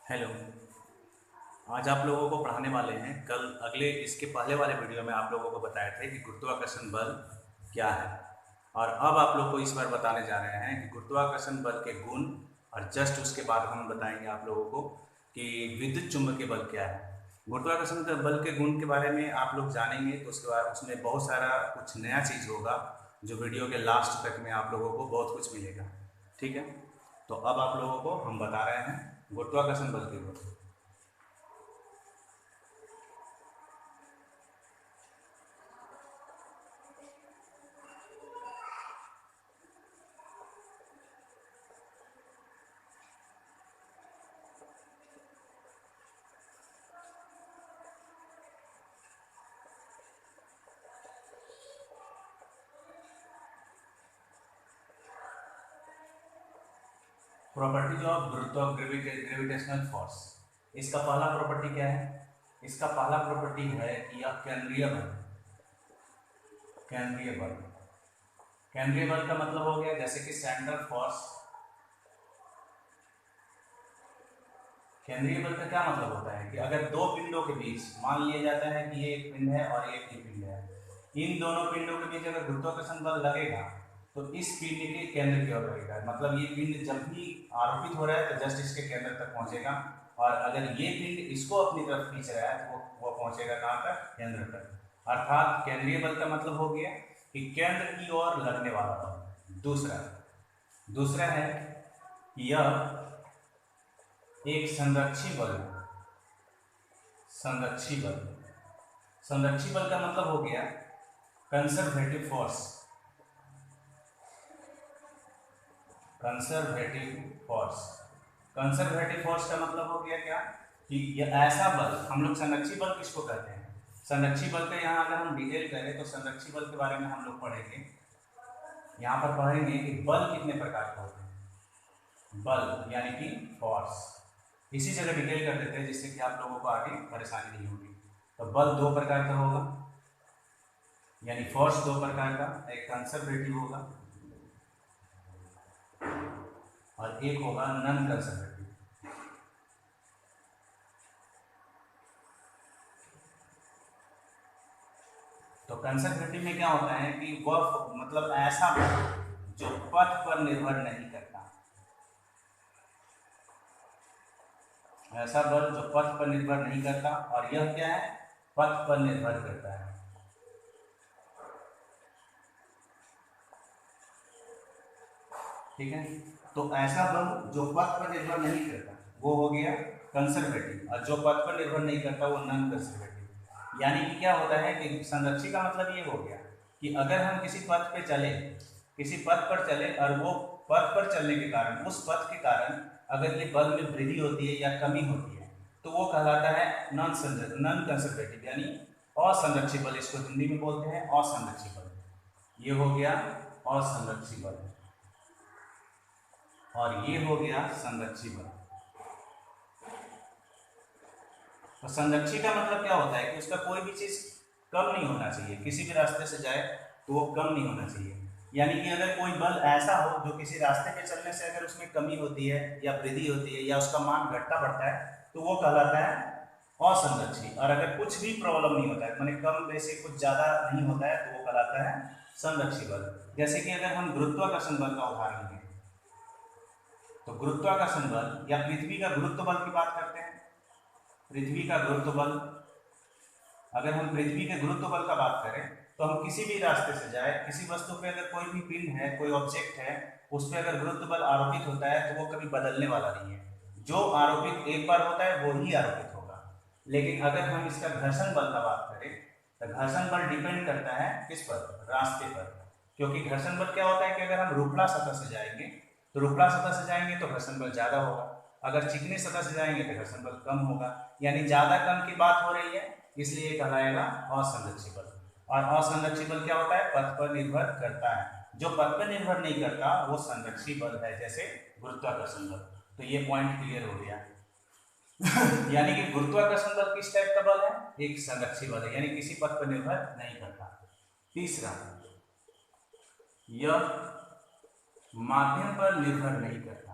Hello. आज आप लोगों को पढ़ाने वाले हैं। कल अगले इसके पहले वाले वीडियो में आप लोगों को बताए थे कि गुरुत्वाकर्षण बल क्या है, और अब आप लोग को इस बार बताने जा रहे हैं कि गुरुत्वाकर्षण बल के गुण, और जस्ट उसके बाद हम बताएंगे आप लोगों को कि विद्युत चुंबकीय बल क्या है। गुरुत्वाकर्षण के बल के गुण के बारे में आप लोग जानेंगे तो उसके बाद उसमें बहुत सारा कुछ नया चीज़ होगा जो वीडियो के लास्ट तक में आप लोगों को बहुत कुछ मिलेगा। ठीक है, तो अब आप लोगों को हम बता रहे हैं गुरुत्वाकर्षण बल के गुण। Properties of gravitational force. इसका पहला प्रॉपर्टी क्या है? इसका पहला प्रॉपर्टी है कि यह केंद्रीय बल। केंद्रीय बल, केंद्रीय बल का मतलब हो गया जैसे कि सेंटर फोर्स। केंद्रीय बल का क्या मतलब होता है कि अगर दो पिंडों के बीच मान लिया जाता है कि ये एक पिंड है और एक ही पिंड है, इन दोनों पिंडों के बीच अगर गुरुत्वाकर्षण बल लगेगा तो इस पिंड के केंद्र की ओर लगेगा। मतलब ये पिंड जब भी आरोपित हो रहा है तो जस्ट इसके केंद्र तक पहुंचेगा, और अगर ये पिंड इसको अपनी तरफ खींच रहा है तो वो पहुंचेगा कहाँ तक? केंद्र तक। अर्थात केंद्रीय बल का मतलब हो गया कि केंद्र की ओर लगने वाला बल। दूसरा दूसरा है कि यह एक संरक्षी बल है। संरक्षी बल, संरक्षी बल का मतलब हो गया conservative force. Conservative force, conservative force का मतलब हो गया क्या कि ये ऐसा बल, हम लोग संरक्षी बल किसको कहते हैं? संरक्षी बल का यहाँ अगर हम डिटेल करें तो संरक्षी बल के बारे में हम लोग पढ़ेंगे। यहाँ पर पढ़ेंगे कि बल कितने प्रकार के होते हैं। बल यानी कि फोर्स, इसी जगह डिटेल कर देते हैं जिससे कि आप लोगों को आगे परेशानी नहीं होगी। तो बल दो प्रकार का होगा, यानी फोर्स दो प्रकार का, एक कंजर्वेटिव होगा और एक होगा नॉन कंजर्वेटिव। तो कंजर्वेटिव में क्या होता है कि वह मतलब ऐसा बल जो पथ पर निर्भर नहीं करता। ऐसा बल जो पथ पर निर्भर नहीं करता, और यह क्या है? पथ पर निर्भर करता है। ठीक है, तो ऐसा बल जो पथ पर निर्भर नहीं करता वो हो गया कंजर्वेटिव, और जो पथ पर निर्भर नहीं करता वो नॉन कंजर्वेटिव। यानी कि क्या होता है कि संरक्षी का मतलब ये हो गया कि अगर हम किसी पथ पे चले, किसी पथ पर चले, और वो पथ पर चलने के कारण, उस पथ के कारण अगर ये बल में वृद्धि होती है या कमी होती है तो वो कहलाता है नॉन कंजर्वेटिव, यानी असंरक्षी बल। इसको हिंदी में बोलते हैं असंरक्षी बल। ये हो गया असंरक्षी बल, और ये हो गया संरक्षी बल। तो संरक्षी का मतलब क्या होता है कि उसका कोई भी चीज कम नहीं होना चाहिए, किसी भी रास्ते से जाए तो वो कम नहीं होना चाहिए। यानी कि अगर कोई बल ऐसा हो जो किसी रास्ते पे चलने से अगर उसमें कमी होती है या वृद्धि होती है या उसका मान घटता बढ़ता है तो वो कहलाता है असंरक्षी। और अगर कुछ भी प्रॉब्लम नहीं होता है, मैंने कम वैसे कुछ ज्यादा नहीं होता है, तो वो कहलाता है संरक्षी बल। जैसे कि अगर हम गुरुत्वाकर्षण बल का उदाहरण लें तो गुरुत्वाकर्षण बल या पृथ्वी का गुरुत्व बल की बात करते हैं। पृथ्वी का गुरुत्व बल, अगर हम पृथ्वी के गुरुत्व बल का बात करें तो हम किसी भी रास्ते से जाए, किसी वस्तु पे अगर कोई भी पिंड है, कोई ऑब्जेक्ट है, उस पर अगर गुरुत्व बल आरोपित होता है तो वो कभी बदलने वाला नहीं है। जो आरोपित एक बार होता है वो ही आरोपित होगा। लेकिन अगर हम इसका घर्षण बल का बात करें तो घर्षण बल डिपेंड करता है किस पर? रास्ते पर। क्योंकि घर्षण बल क्या होता है कि अगर हम रुपला सतह से जाएंगे तो रुपला सतह से जाएंगे तो घर्षण बल ज्यादा होगा, अगर चिकनी सतह से जाएंगे तो घर्षण बल कम होगा। यानी ज्यादा कम की बात हो रही है, इसलिए कहलाएगा असंरक्षी बल। और असंरक्षी बल क्या होता है? पथ पर निर्भर करता है। जो पथ पर निर्भर नहीं करता वो संरक्षी बल है, जैसे गुरुत्वाकर्षण बल। तो ये पॉइंट क्लियर हो गया। यानी कि गुरुत्वाकर्षण बल किस टाइप का बल है? एक संरक्षी बल है, यानी किसी पथ पर निर्भर नहीं करता। तीसरा, यह माध्यम पर निर्भर नहीं करता।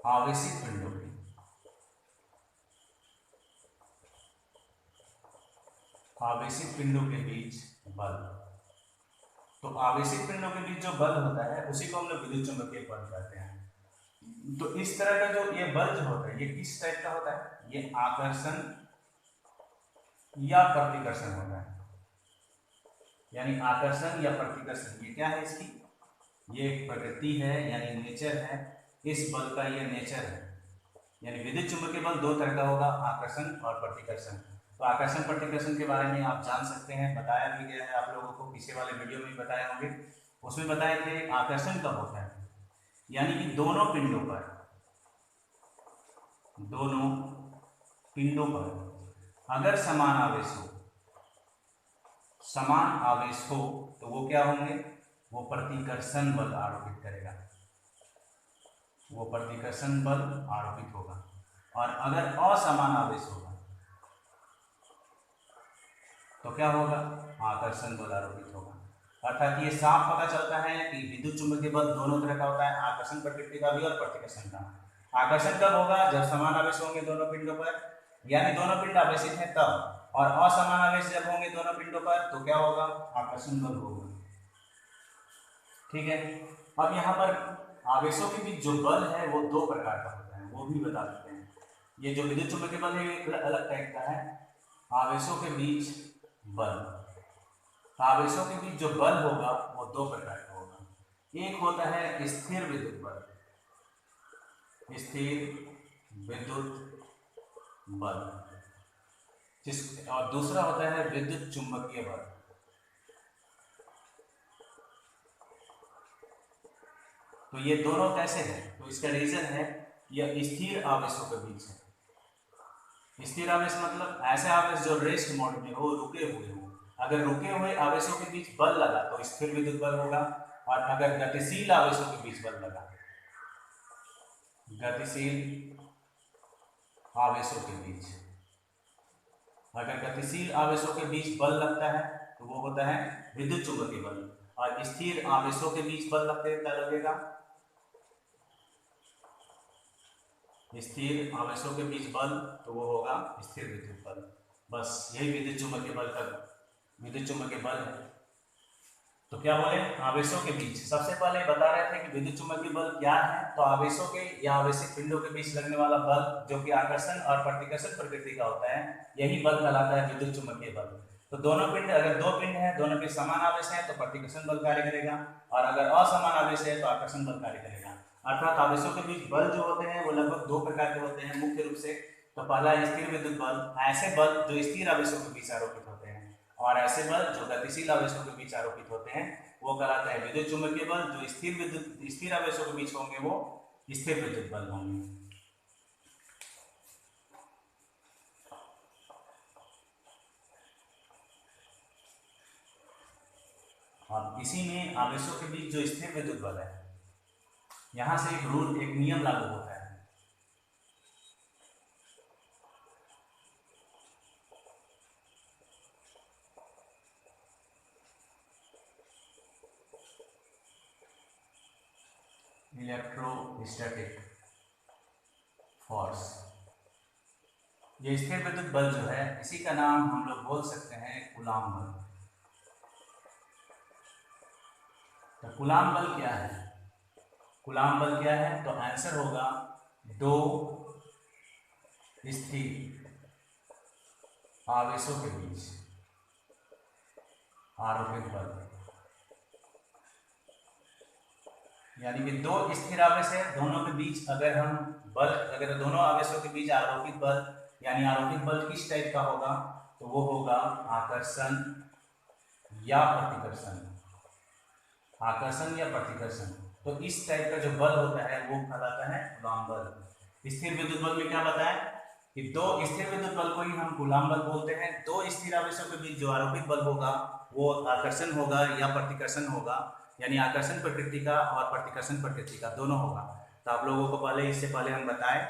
आवेशित पिंडों के आवेशित पिंडों के बीच बल। तो आवेशित पिंडों के बीच जो बल होता है उसी को हम लोग विद्युत चुंबकीय बल कहते हैं। तो इस तरह का जो ये बल जो होता है ये किस टाइप का होता है? ये आकर्षण या प्रतिकर्षण होता है। यानी आकर्षण या प्रतिकर्षण ये क्या है इसकी? ये एक प्रकृति है यानी नेचर है। इस बल का ये नेचर है। यानी विद्युत चुंबकीय बल दो तरह का होगा, आकर्षण और प्रतिकर्षण। तो आकर्षण प्रतिकर्षण के बारे में आप जान सकते हैं, बताया भी गया है आप लोगों को, पीछे वाले वीडियो में बताए होंगे। उसमें बताए थे आकर्षण कब होता है, यानी कि दोनों पिंडों पर अगर समान आवेश हो तो वो क्या होंगे? वो प्रतिकर्षण बल आरोपित करेगा, वो प्रतिकर्षण बल आरोपित होगा। और अगर असमान आवेश होगा तो क्या होगा? आकर्षण बल आरोपित होगा। अर्थात ये साफ पता चलता है कि विद्युत चुंबकीय बल दोनों तरह का होता है, आकर्षण प्रकृति का भी और प्रतिकर्षण का। आकर्षण कब होगा? जब समान आवेश होंगे दोनों पिंडों पर, यानी दोनों पिंड आवेशित हैं तब। और असमान आवेश जब होंगे दोनों पिंडों पर तो क्या होगा? आकर्षण बल होगा। ठीक है। अब यहाँ पर आवेशों के बीच जो बल है वो दो प्रकार का होता है, वो भी बता देते हैं। ये जो विद्युत चुंबकीय बल है एक अलग टाइप का है। आवेशों के बीच बल, आवेशों के बीच जो बल होगा वो दो प्रकार का होगा। एक होता है स्थिर विद्युत बल, और दूसरा होता है विद्युत चुंबकीय बल। तो ये दोनों कैसे हैं? तो इसका रीजन है यह स्थिर आवेशों के बीच है। स्थिर आवेश मतलब ऐसे आवेश जो रेस्ट मोड में हो, रुके हुए हो। अगर रुके हुए आवेशों के बीच बल लगा तो स्थिर विद्युत बल होगा। और अगर गतिशील आवेशों के बीच बल लगा, गतिशील आवेशों के बीच, अगर गतिशील आवेशों के बीच बल लगता है तो वो होता है विद्युत चुंबकीय बल। और स्थिर आवेशों के बीच बल लगते क्या लगेगा? स्थिर आवेशों के बीच बल तो वो होगा स्थिर विद्युत बल। बस यही विद्युत चुंबकीय बल है। तो क्या बोले? आवेशों के बीच। सबसे पहले बता रहे थे कि विद्युत चुंबकीय बल क्या है। तो आवेशों के या आवेशित पिंडों के बीच लगने वाला बल जो कि आकर्षण और प्रतिकर्षण प्रकृति का होता है, यही बल कहलाता है विद्युत चुंबकीय बल। तो दोनों पिंड, अगर दो पिंड है, दोनों के समान आवेश है तो प्रतिकर्षण बल कार्य करेगा, और अगर असमान आवेश है तो आकर्षण बल कार्य करेगा। अर्थात आवेशों के बीच बल जो होते हैं वो लगभग दो प्रकार के होते हैं मुख्य रूप से। तो पहला स्थिर विद्युत बल, ऐसे बल जो स्थिर आवेशों के बीच आरोपित होते हैं, और ऐसे बल जो गतिशील आवेशों के बीच आरोपित होते हैं वो कहलाता है विद्युत चुंबकीय बल। जो स्थिर आवेशों के बीच होंगे वो स्थिर विद्युत बल होंगे। और इसी में आवेशों के बीच जो स्थिर विद्युत बल है, यहां से एक रूल, एक नियम लागू होता है। इलेक्ट्रोस्टैटिक फोर्स, ये स्थिर विद्युत बल जो है इसी का नाम हम लोग बोल सकते हैं कूलाम बल। तो कूलाम बल क्या है? कूलाम बल क्या है? तो आंसर होगा दो स्थिर आवेशों के बीच आरोपित बल। यानी कि दो स्थिर आवेश है, दोनों के बीच अगर हम बल, अगर दोनों आवेशों के बीच आरोपित बल, यानी आरोपित बल किस टाइप का होगा? तो वो होगा आकर्षण या प्रतिकर्षण। आकर्षण या प्रतिकर्षण। तो इस टाइप का जो बल होता है वो कहलाता है कूलाम बल। स्थिर विद्युत बल में क्या बताएं कि दो स्थिर विद्युत बल को ही हम कूलाम बल बोलते हैं। दो स्थिर आवेशों के बीच जो आरोपित बल होगा वो आकर्षण होगा या प्रतिकर्षण होगा, यानी आकर्षण प्रकृति का और प्रतिकर्षण प्रकृति का दोनों होगा। तो आप लोगों को इससे पहले हम बताएं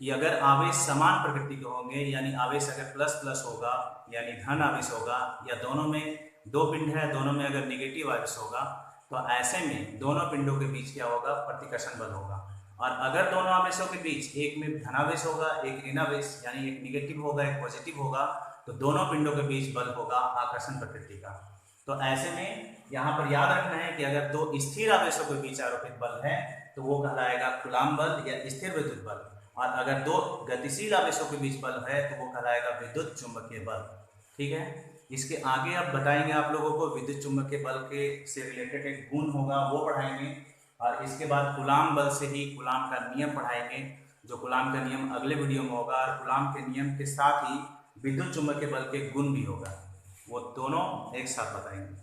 कि अगर आवेश समान प्रकृति के होंगे, यानी आवेश अगर प्लस प्लस होगा यानी धन आवेश होगा, या दोनों में दो पिंड है, दोनों में अगर निगेटिव आवेश होगा, तो ऐसे में दोनों पिंडों के बीच क्या होगा? प्रतिकर्षण बल होगा। और अगर दोनों आवेशों के बीच एक में धनावेश होगा, एक ऋणावेश, यानी एक निगेटिव होगा, एक पॉजिटिव होगा, तो दोनों पिंडों के बीच बल होगा आकर्षण प्रकृति का। तो ऐसे में यहाँ पर याद रखना है कि अगर दो स्थिर आवेशों के बीच आरोपित बल है तो वो कहलाएगा कूलम्ब बल या स्थिर विद्युत बल, और अगर दो गतिशील आवेशों के बीच बल है तो वो कहलाएगा विद्युत चुंबकीय बल। ठीक है, इसके आगे अब बताएंगे आप लोगों को विद्युत चुंबकीय बल के से रिलेटेड एक गुण होगा वो पढ़ाएंगे, और इसके बाद कूलम्ब बल से ही कूलम्ब का नियम पढ़ाएंगे, जो कूलम्ब का नियम अगले वीडियो में होगा, और कूलम्ब के नियम के साथ ही विद्युत चुंबकीय बल के गुण भी होगा, वो दोनों एक साथ बताएंगे।